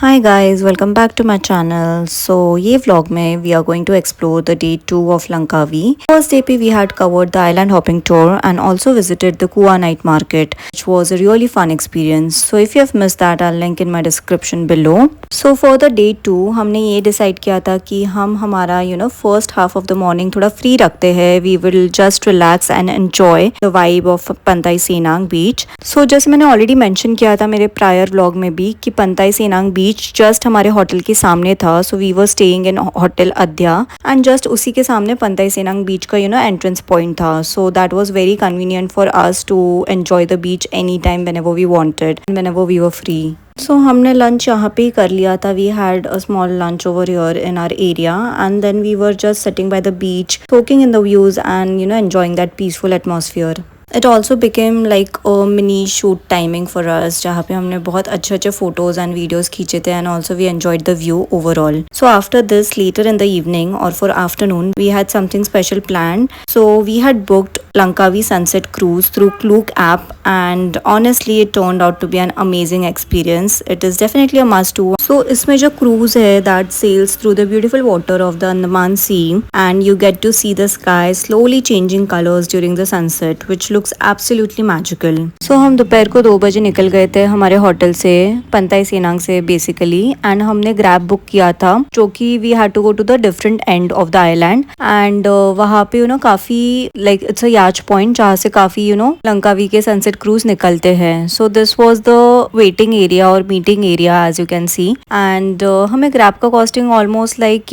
Hi guys, welcome back to my channel. So ये vlog में we are going to explore the day 2 of Langkawi. First day पे we had covered the island hopping tour and also visited the Kua night market, which was a really fun experience. So if you have missed that, I'll link in my description below. So for the day 2 हमने ये decide किया था कि हम हमारा first half of the morning थोड़ा free रखते हैं. We will just relax and enjoy the vibe of Pantai Senang beach. So जैसे मैंने already mention किया था मेरे prior vlog में भी कि पंताई सेनांग बीच जस्ट हमारे होटल के सामने था. So we were staying in hotel अद्या एंड जस्ट उसी के सामने पंताई सेनांग बीच का एंट्रेंस पॉइंट था. So that was very convenient for us to enjoy the beach any time whenever we wanted and whenever we were free. So हमने lunch यहाँ पे ही कर लिया था. We had a small lunch over here in our area and then we were just sitting by the beach soaking in the views and enjoying that peaceful atmosphere. It also became like a mini shoot timing for us जहाँ पे हमने बहुत अच्छे अच्छे photos and videos खींचे थे and also we enjoyed the view overall. So after this later in the evening और for afternoon we had something special plan. So we had booked Langkawi sunset cruise through Klook app and honestly it turned out to be an amazing experience. It is definitely a must do. So इसमें जो cruise है that sails through the beautiful water of the Andaman Sea and you get to see the sky slowly changing colors during the sunset which looks absolutely magical. So हम दोपहर को 2 बजे निकल गए थे हमारे होटल से पंताई सेनांग से बेसिकली एंड हमने ग्रैब बुक किया था जो कि we had to go to the different end of the island and वहाँ पे काफी लाइक इट्स अ याच पॉइंट जहाँ से काफी लंकावी के सनसेट क्रूज निकलते हैं. So this was the waiting area और meeting area as you can see and हमें ग्रैब का costing almost like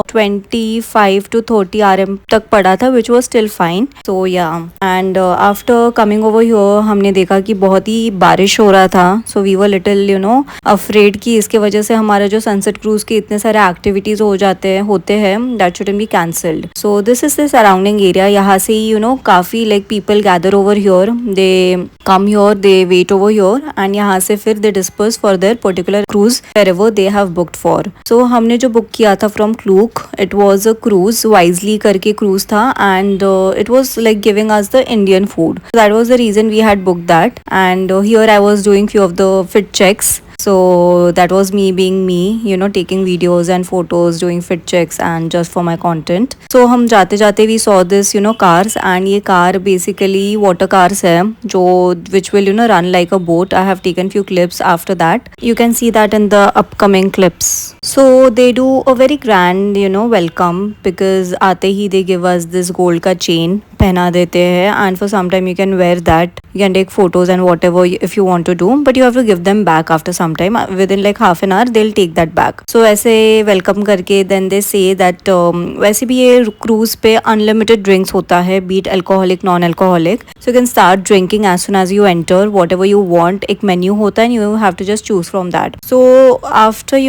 25 to 30 RM तक पड़ा था which was still fine. So yeah and after coming over here हमने देखा कि बहुत ही बारिश हो रहा था. So we were little afraid कि इसके वजह से हमारा जो सनसेट क्रूज के इतने सारे एक्टिविटीज होते हैं that shouldn't be cancelled. So this is the surrounding area. यहाँ से ही काफी like people gather over here, they come here, they wait over here and यहाँ से फिर they disperse for their particular cruise wherever they have booked for. So हमने जो book किया था from Klook it was a cruise wisely करके cruise था and it was like giving us the Indian food. That was the reason we had booked that and here I was doing few of the fit checks. So that was me being me, taking videos and photos, doing fit checks and just for my content. So हम जाते जाते we saw this, cars and ये car basically water cars है जो which will, run like a boat. I have taken few clips after that. You can see that in the upcoming clips. So they do a very grand, welcome because आते ही they give us this gold का chain पहना देते हैं and for some time you can wear that. You can take photos and whatever if you want to do, but you have to give them back after some time. Within like half an hour they'll take that back. So ऐसे welcome करके then they say that वैसे भी ये cruise पे unlimited drinks होता है, be it alcoholic, non-alcoholic. So you can start drinking as soon as you enter whatever you want. एक menu होता है and you have to just choose from that. So after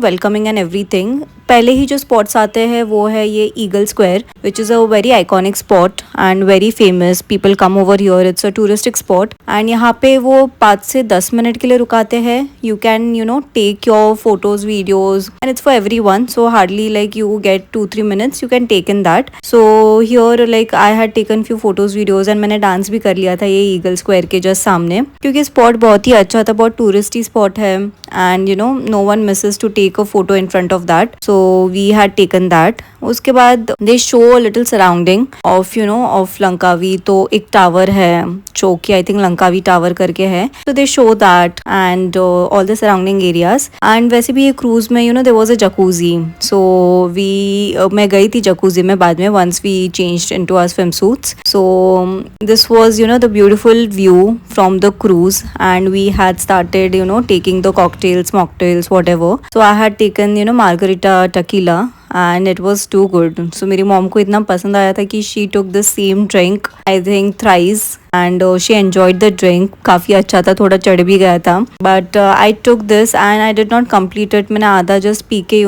welcoming and everything पहले ही जो spots आते हैं वो है ये eagle square which is a very iconic spot and very famous. People come over here. It's a touristic spot and यहाँ पे वो 5 से 10 मिनट के लिए रुकाते हैं. You can take your photos videos and it's for every one. So hardly like you get 2-3 minutes you can take in that. So here like I had taken few photos videos and मैंने dance भी कर लिया था ये eagle square के just सामने क्योंकि spot बहुत ही अच्छा था. बहुत टूरिस्टी स्पॉट है and no one misses to take a photo in front of that. So we had taken that. उसके बाद they show little surrounding of of Langkawi. तो एक टावर है जो कि आई थिंक लंकावी टावर करके है. तो they show that and all the surrounding areas. And वैसे भी ये क्रूज में there was a jacuzzi. So we मैं गई थी जकूजी में बाद में once we changed into our swimsuits. So this was the beautiful view from the cruise and we had started taking the cocktails, mocktails, whatever. So I had taken margarita tequila and it was too good. So मेरी mom को इतना पसंद आया था कि she took the same drink I think thrice and she enjoyed the drink. काफ़ी अच्छा था, थोड़ा चढ़ भी गया था but I took this and I did not complete it. मैंने आधा just पी के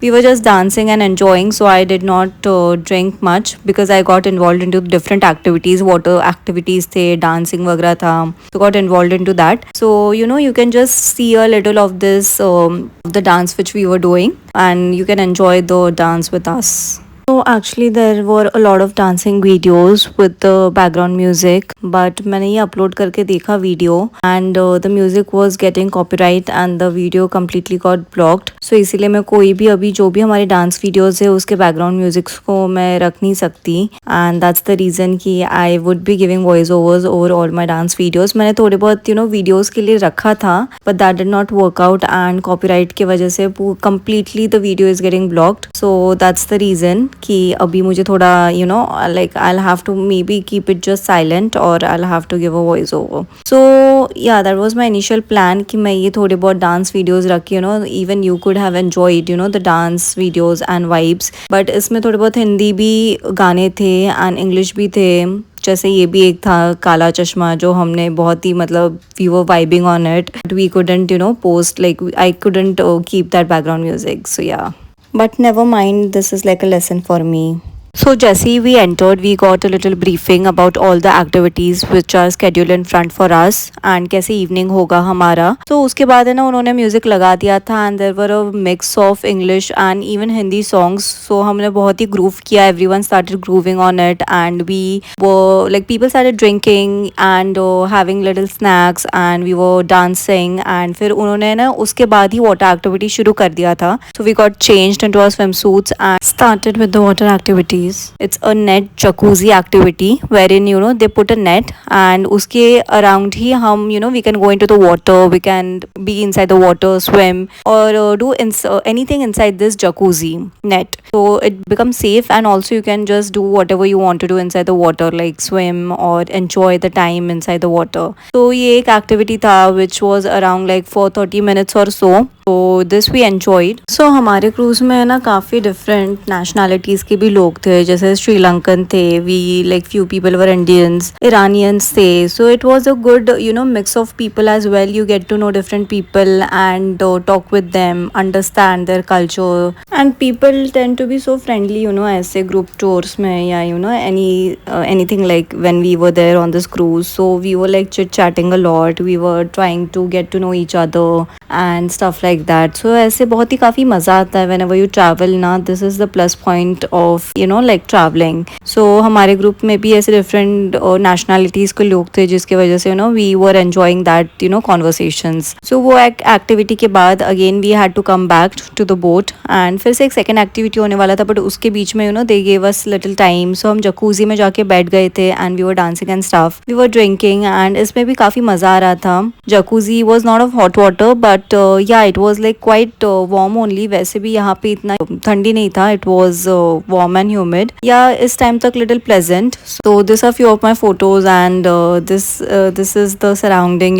we were just dancing and enjoying, so I did not drink much because I got involved into different activities. Water activities थे, dancing वगैरह था, so got involved into that. So you can just see a little of this the dance which we were doing and you can enjoy the dance with us. So actually there were a lot of dancing videos with the background music, but मैंने ये upload करके देखा video and the music was getting copyright and the video completely got blocked. So इसीलिए मैं कोई भी अभी जो भी हमारे dance videos है उसके background music को मैं रख नहीं सकती, and that's the reason कि I would be giving voice overs over all my dance videos. मैंने थोड़े बहुत videos के लिए रखा था, but that did not work out and copyright की वजह से completely the video is getting blocked. So that's the reason कि अभी मुझे थोड़ा like I'll have to maybe keep it just silent or I'll have to give a voice over. So yeah, that was my initial plan कि मैं ये थोड़े बहुत dance videos रख even you could have enjoyed the dance videos and vibes, but इसमें थोड़े बहुत हिंदी भी गाने थे and English भी थे. जैसे ये भी एक था काला चश्मा जो हमने बहुत ही मतलब we were vibing on it, but we couldn't post, like I couldn't keep that background music. So yeah, but never mind, this is like a lesson for me. So जैसे ही we entered, we got a little briefing about all the activities which are scheduled in front for us and कैसे evening होगा हमारा. तो उसके बाद है ना उन्होंने music लगा दिया था and there were a mix of English and even Hindi songs. So हमने बहुत ही groove किया, everyone started grooving on it and we were like people started drinking and having little snacks and we were dancing and फिर उन्होंने ना उसके बाद ही water activity शुरू कर दिया था. So we got changed into our swimsuits and started with the water activities. It's a net jacuzzi activity wherein they put a net and uske around ही हम we can go into the water, we can be inside the water, swim or do anything inside this jacuzzi net. So it becomes safe and also you can just do whatever you want to do inside the water, like swim or enjoy the time inside the water. So ये एक activity था which was around like for 30 minutes or so. So this we enjoyed. So हमारे cruise में है ना काफ़ी different nationalities के भी लोग थे, जैसे श्रीलंकन थे, we like few people were Indians, Iranians थे. So it was a good mix of people as well. You get to know different people and talk with them, understand their culture and people tend to be so friendly ऐसे group tours में या anything like when we were there on this cruise. So we were like chit chatting a lot, we were trying to get to know each other and stuff like that. So ऐसे बहुत ही काफ़ी मज़ा आता है whenever you travel ना. This is the plus point of like traveling. So हमारे group में भी ऐसे different nationalities के लोग थे जिसकी वजह से we were enjoying that conversations. So वो activity के बाद again we had to come back to the boat and फिर से एक second activity होने वाला था, but उसके बीच में they gave us little time. So हम जकूज़ी में जाके बैठ गए थे and we were dancing and stuff, we were drinking and इसमें भी काफ़ी मज़ा आ रहा था. Jacuzzi was not of hot water but yeah it was like quite warm only. वैसे भी यहाँ पे इतना ठंडी नहीं था, it was warm and humid. Yeah, इस time तक little pleasant. So this are few of my photos and this is the surrounding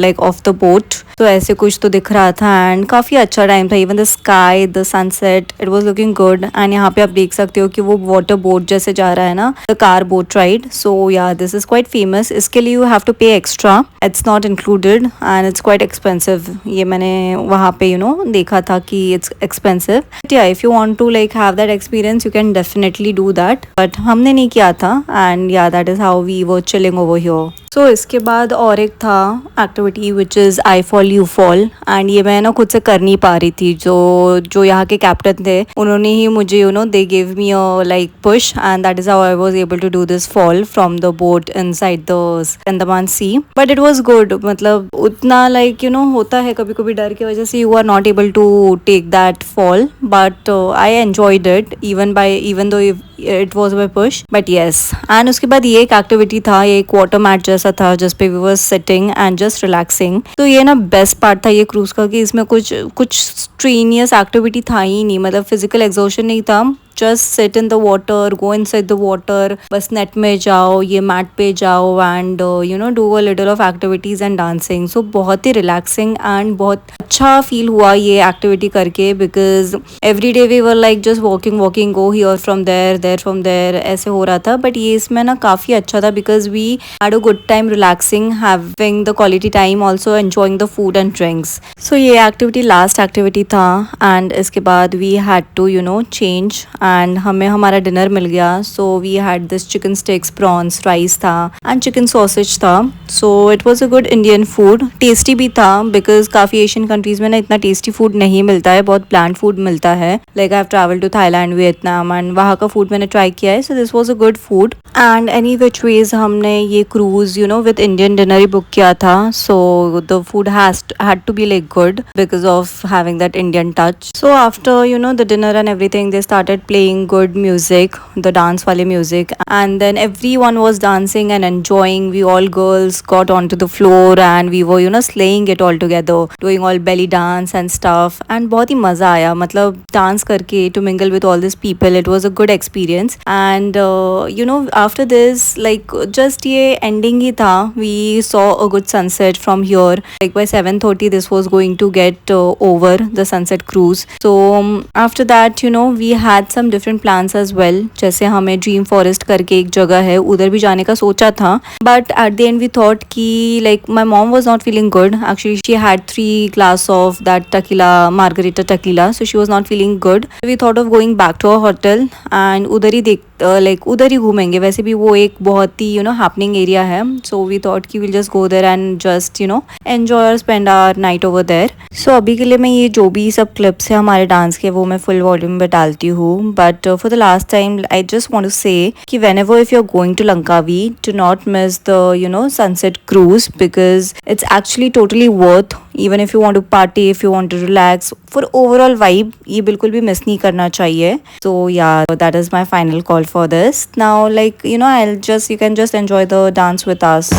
like of the boat. तो ऐसे कुछ तो दिख रहा था एंड काफ़ी अच्छा टाइम था. Even the sky, the sunset, it was looking good. And यहाँ पे आप देख सकते हो कि वो वाटर बोट जैसे जा रहा है ना, the car boat ride. So yeah this is quite famous. इसके लिए you have to pay extra, it's not included and it's quite expensive. ये मैंने वहाँ पे देखा था कि it's expensive. But yeah if you want to like have that experience you can definitely do that, but हमने नहीं किया था. And yeah that is how we were chilling over here. So इसके बाद और एक था activity which is I fall you fall and ये मैं खुद से कर नहीं पा रही थी. जो यहाँ के कैप्टन थे उन्होंने ही मुझे they give me a like push and that is how I was able to do this fall from the boat inside the Andaman sea. But it was good. मतलब उतना लाइक होता है कभी कभी डर की वजह से you are not able to take that fall, but I enjoyed it even though it was my push. But yes, and उसके बाद ये एक एक्टिविटी था, ये एक वाटर मैट जैसा था जिस पे we were sitting and just relaxing. तो ये ना बेस्ट पार्ट था ये क्रूज का कि इसमें कुछ स्ट्रीनियस एक्टिविटी था ही नहीं. मतलब फिजिकल एग्जॉशन नहीं था, just sit in the water, go inside the water, बस नेट में जाओ, ये मैट पे जाओ and do a little of activities and dancing. So बहुत ही रिलैक्सिंग एंड बहुत अच्छा फील हुआ ये एक्टिविटी करके, because every day we were like just walking go here from there from there ऐसे हो रहा था. बट ये इसमें ना काफ़ी अच्छा था because we had a good time relaxing, having the quality time, also enjoying the food and drinks. So ये एक्टिविटी लास्ट एक्टिविटी था एंड इसके बाद we had to change and हमें हमारा डिनर मिल गया. So we had this chicken sticks, prawns, rice था and chicken sausage था. So it was a good Indian food. Tasty भी था बिकॉज काफ़ी एशियन कंट्रीज में ना इतना टेस्टी फूड नहीं मिलता है, बहुत ब्लैंड फूड मिलता है. Like I have travel to Thailand, Vietnam and वहाँ का फूड मैंने ट्राई किया है. So this was a good food. And any which ways हमने ये क्रूज विद इंडियन डिनर ही बुक किया था. So the food had to be like good because of having that Indian touch. So after the dinner and everything, they started playing good music, the dance wale music, and then everyone was dancing and enjoying. We all girls got onto the floor and we were slaying it all together, doing all belly dance and stuff. And बहुत ही मज़ा आया, मतलब dance करके to mingle with all these people. It was a good experience. And after this, like just ये ending ही था. We saw a good sunset from here. Like by 7:30 this was going to get over, the sunset cruise. So after that we had some different plans as well. जैसे हमें dream forest करके एक जगह है, उधर भी जाने का सोचा था. But at the end we thought कि like my mom was not feeling good. Actually she had 3 glass of that tequila, margarita tequila, so she was not feeling good. We thought of going back to our hotel and उधर ही उधर ही घूमेंगे. वैसे भी वो एक बहुत ही happening area है. So we thought कि will just go there and just enjoy और spend our night over there. So अभी के लिए मैं ये जो भी सब क्लिप्स है हमारे डांस के, वो मैं फुल वॉल्यूम में डालती हूँ. But for the last time I just want to say कि whenever if you're going to Langkawi, do not miss the sunset cruise, because it's actually totally worth. Even if you want to party, if you want to relax, for overall vibe ये बिल्कुल भी miss नहीं करना चाहिए. So yeah, that is my final call for this. Now like you can just enjoy the dance with us.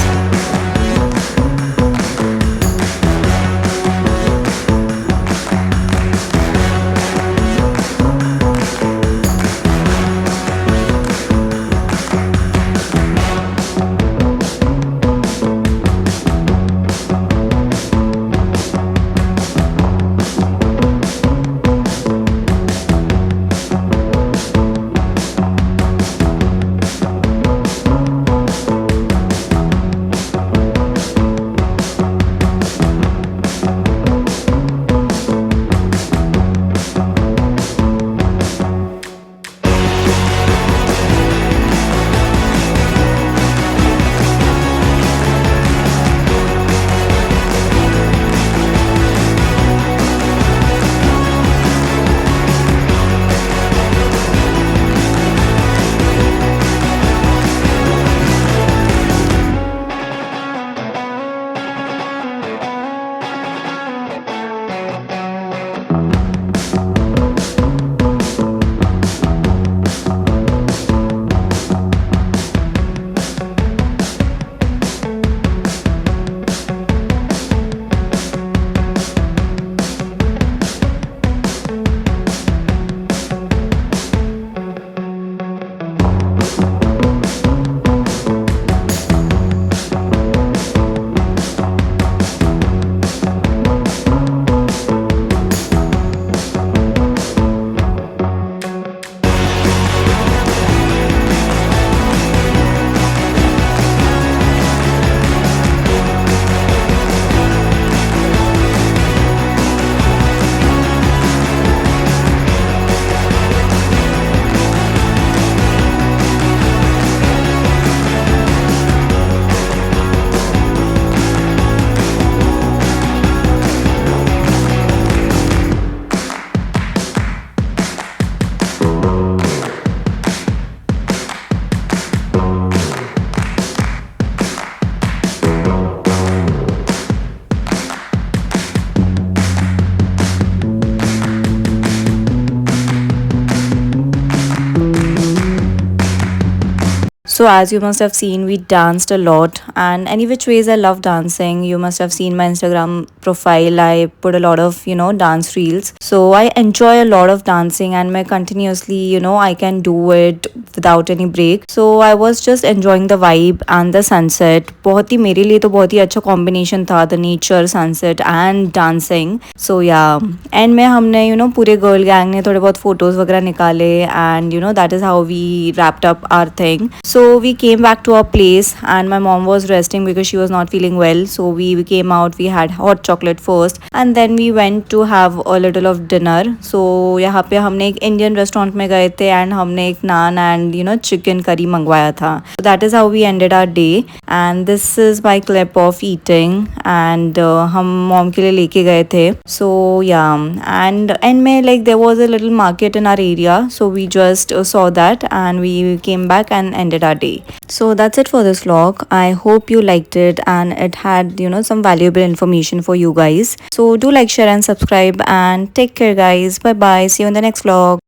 So as you must have seen, we danced a lot, and any which ways I love dancing. You must have seen my Instagram profile. I put a lot of dance reels. So I enjoy a lot of dancing, and मैं continuously I can do it without any break. So I was just enjoying the vibe and the sunset. बहुत ही मेरे लिए तो बहुत ही अच्छा combination था, the nature, sunset and dancing. So yeah, and में हमने पूरे girl gang ने थोड़े बहुत photos वगैरह निकाले, and that is how we wrapped up our thing. So So we came back to our place and my mom was resting because she was not feeling well. So we came out, we had hot chocolate first and then we went to have a little of dinner. So यहाँ पे हमने एक Indian restaurant में गए थे and हमने एक नान and chicken curry मंगवाया था. So that is how we ended our day and this is my clip of eating and हम mom के लिए लेके गए थे. So yeah, and end में like there was a little market in our area, so we just saw that and we came back and ended our day. So that's it for this vlog. I hope you liked it and it had some valuable information for you guys. So do like, share and subscribe and take care guys. Bye bye, see you in the next vlog.